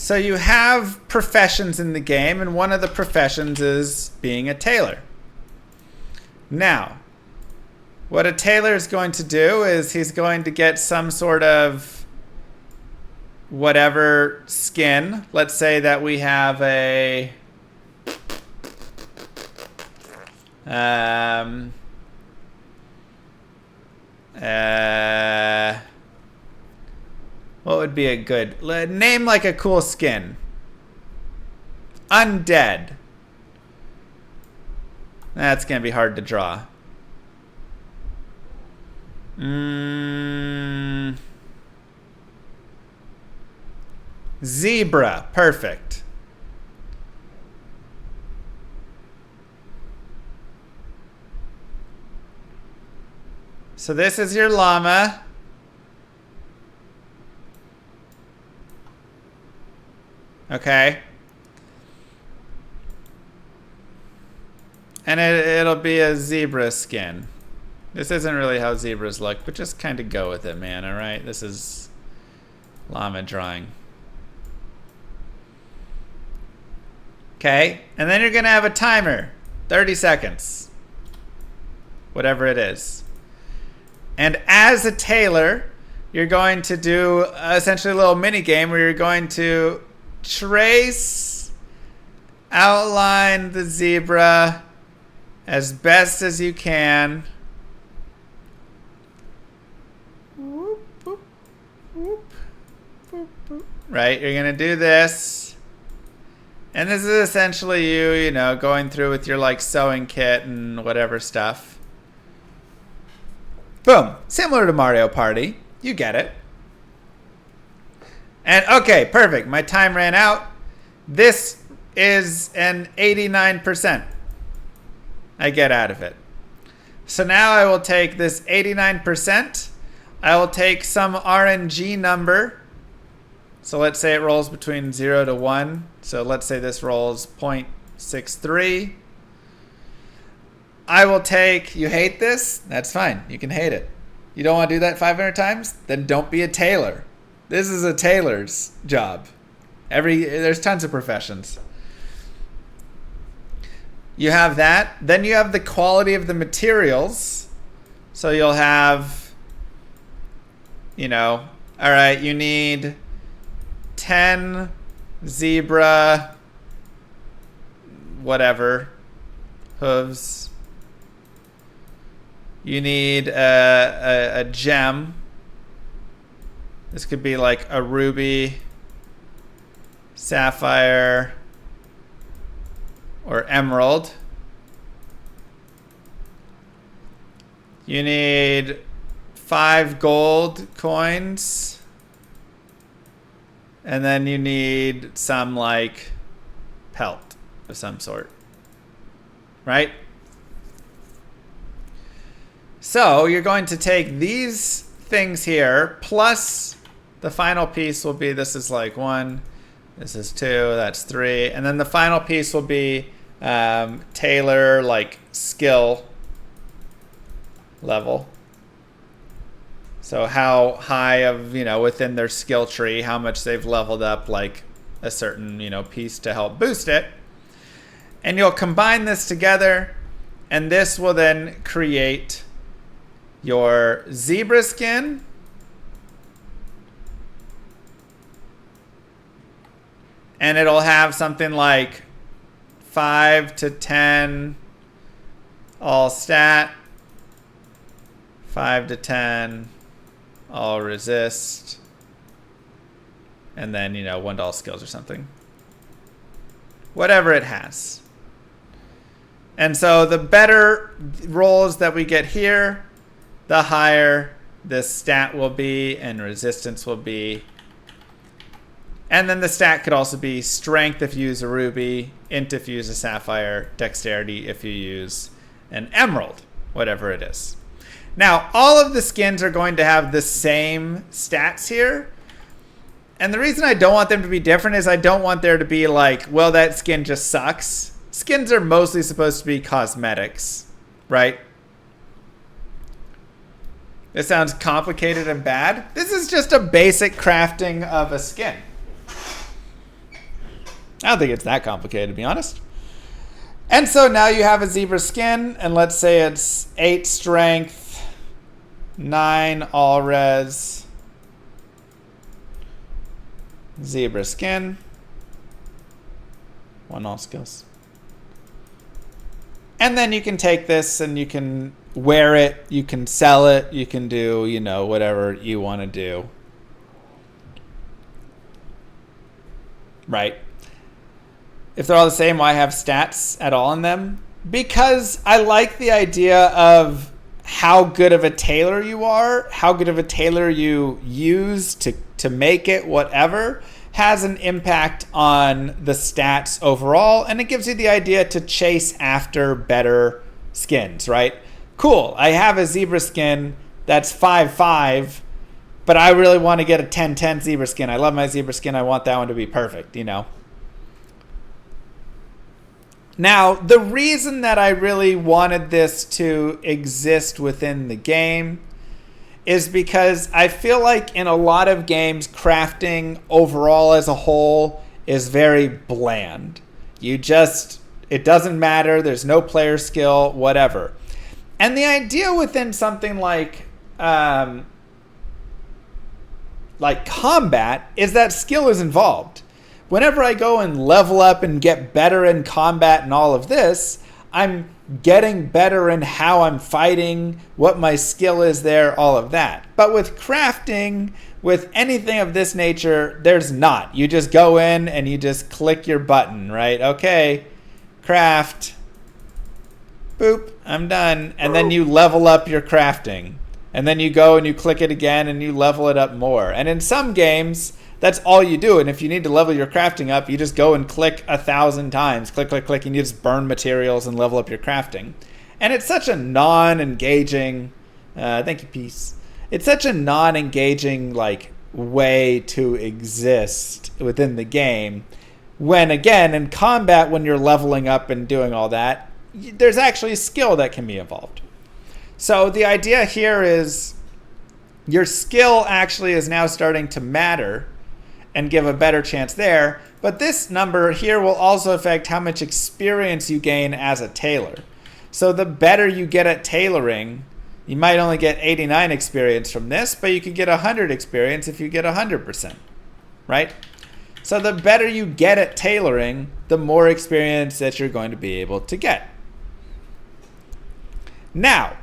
So you have professions in the game, and one of the professions is being a tailor. Now, what a tailor is going to do is he's going to get some sort of whatever skin. Let's say that we have a what would be a good name, like a cool skin? Undead. That's gonna be hard to draw. Zebra. Perfect. So this is your llama. Okay. And it'll be a zebra skin. This isn't really how zebras look, but just kind of go with it, man, all right? This is llama drawing. Okay, and then you're gonna have a timer, 30 seconds, whatever it is. And as a tailor, you're going to do essentially a little mini game where you're going to trace, outline the zebra as best as you can. Whoop, whoop, whoop, whoop, whoop. Right, you're gonna do this. And this is essentially you know, going through with your like sewing kit and whatever stuff. Boom. Similar to Mario Party. You get it. And okay, perfect. My time ran out. This is an 89% I get out of it. So now I will take this 89%. I will take some RNG number. So let's say it rolls between 0 to 1. So let's say this rolls 0.63. I will take, you hate this? That's fine. You can hate it. You don't want to do that 500 times? Then don't be a tailor. This is a tailor's job. There's tons of professions. You have that. Then you have the quality of the materials. So you'll have, you know, all right, you need 10 zebra, whatever, hooves. You need a gem. This could be like a ruby, sapphire, or emerald. You need 5 gold coins. And then you need some like pelt of some sort. Right? So you're going to take these things here, plus the final piece will be, this is like 1, this is 2, that's 3. And then the final piece will be tailor, like skill level. So how high of, you know, within their skill tree, how much they've leveled up like a certain, you know, piece to help boost it. And you'll combine this together, and this will then create your zebra skin, and it'll have something like 5 to 10 all stat, 5 to 10 all resist, and then, you know, 1 to all skills or something. Whatever it has. And so the better rolls that we get here, the higher this stat will be and resistance will be. And then the stat could also be strength if you use a ruby, int if you use a sapphire, dexterity if you use an emerald, whatever it is. Now, all of the skins are going to have the same stats here. And the reason I don't want them to be different is I don't want there to be like, well, that skin just sucks. Skins are mostly supposed to be cosmetics, right? This sounds complicated and bad. This is just a basic crafting of a skin. I don't think it's that complicated, to be honest. And so now you have a zebra skin, and let's say it's 8 strength, 9 all res, zebra skin, 1 all skills. And then you can take this and you can wear it, you can sell it, you can do, whatever you want to do. Right? If they're all the same, why have stats at all in them? Because I like the idea of how good of a tailor you are, how good of a tailor you use to make it, whatever, has an impact on the stats overall, and it gives you the idea to chase after better skins, right? Cool, I have a zebra skin that's 5/5, but I really want to get a 10/10 zebra skin. I love my zebra skin. I want that one to be perfect, Now, the reason that I really wanted this to exist within the game is because I feel like in a lot of games, crafting overall as a whole is very bland. It doesn't matter. There's no player skill, whatever. And the idea within something like combat is that skill is involved. Whenever I go and level up and get better in combat and all of this, I'm getting better in how I'm fighting, what my skill is there, all of that. But with crafting, with anything of this nature, there's not. You just go in and you just click your button, right? Okay, craft. Boop, I'm done. And then you level up your crafting. And then you go and you click it again and you level it up more. And in some games, that's all you do. And if you need to level your crafting up, you just go and click 1,000 times. Click, click, click, and you just burn materials and level up your crafting. And it's such a non-engaging, thank you, peace. It's such a non-engaging way to exist within the game. When again, in combat, when you're leveling up and doing all that, there's actually skill that can be involved. So the idea here is your skill actually is now starting to matter and give a better chance there. But this number here will also affect how much experience you gain as a tailor. So the better you get at tailoring, you might only get 89 experience from this, but you could get 100 experience if you get 100%, right? So the better you get at tailoring, the more experience that you're going to be able to get. Now,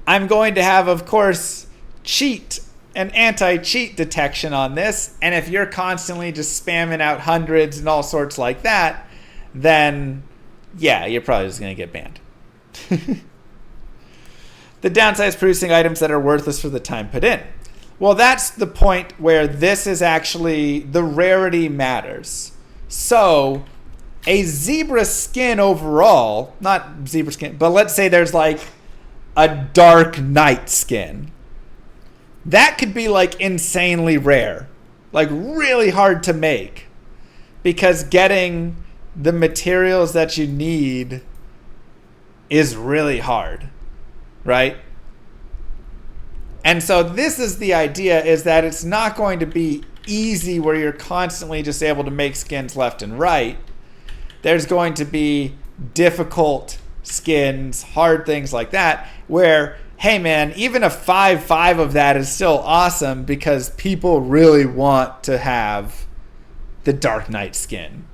I'm going to have, of course, cheat and anti-cheat detection on this, and if you're constantly just spamming out hundreds and all sorts like that, then yeah, you're probably just going to get banned. The downside is producing items that are worthless for the time put in. Well, that's the point where this is actually, the rarity matters. So a zebra skin overall, not zebra skin, but let's say there's a dark knight skin. That could be insanely rare, really hard to make, because getting the materials that you need is really hard, right? And so this is the idea, is that it's not going to be easy where you're constantly just able to make skins left and right. There's going to be difficult skins, hard things like that, where, hey man, even a 5/5 of that is still awesome because people really want to have the Dark Knight skin,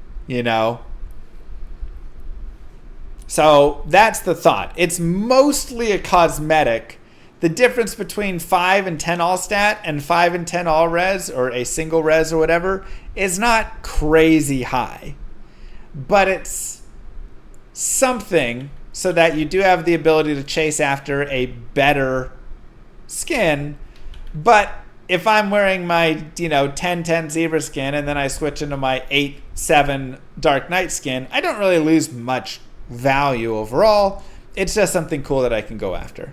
So that's the thought. It's mostly a cosmetic. The difference between 5 and 10 all stat and 5 and 10 all res, or a single res or whatever, is not crazy high. But it's something so that you do have the ability to chase after a better skin. But if I'm wearing my 10/10 zebra skin and then I switch into my 8/7 Dark Knight skin, I don't really lose much value overall. It's just something cool that I can go after.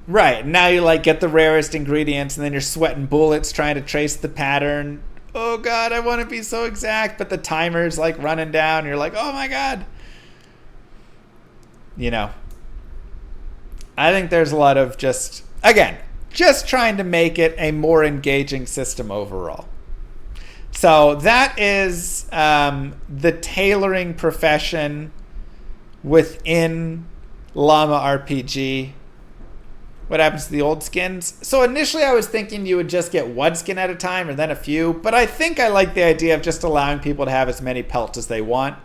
Right, now you get the rarest ingredients and then you're sweating bullets trying to trace the pattern. Oh god, I want to be so exact, but the timer's running down. You're oh my god. I think there's a lot of just trying to make it a more engaging system overall. So that is the tailoring profession within LlamaRPG. What happens to the old skins? So initially I was thinking you would just get one skin at a time or then a few, but I think I like the idea of just allowing people to have as many pelts as they want,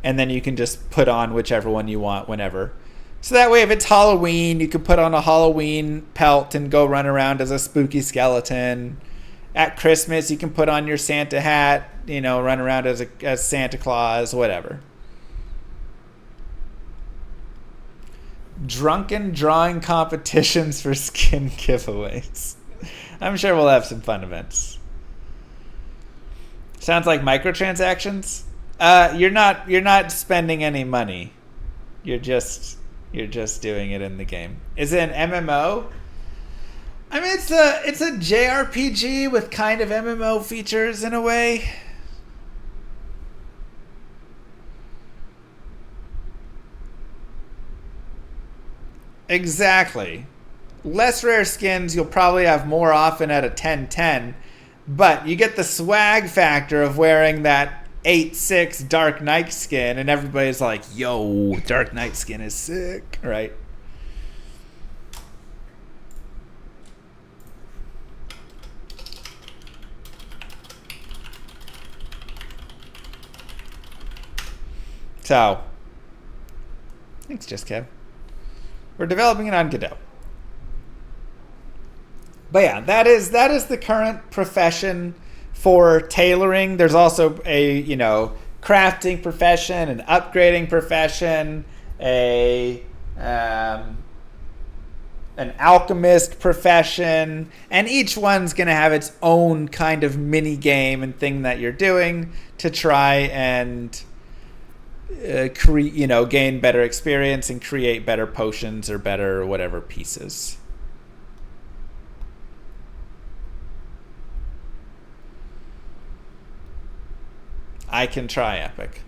and then you can just put on whichever one you want whenever. So that way if it's Halloween, you can put on a Halloween pelt and go run around as a spooky skeleton. At Christmas, you can put on your Santa hat, run around as Santa Claus, whatever. Drunken drawing competitions for skin giveaways. I'm sure we'll have some fun events. Sounds like microtransactions. You're not spending any money. You're just doing it in the game. Is it an MMO? I mean, it's a JRPG with kind of MMO features in a way. Exactly. Less rare skins you'll probably have more often at a 10/10, but you get the swag factor of wearing that 8/6 Dark Knight skin, and everybody's like, yo, Dark Knight skin is sick, right? So, thanks, Just Kev. We're developing it on Godot. But yeah, that is the current profession for tailoring. There's also a crafting profession, an upgrading profession, an alchemist profession, and each one's going to have its own kind of mini game and thing that you're doing to try and gain better experience and create better potions or better whatever pieces. I can try Epic.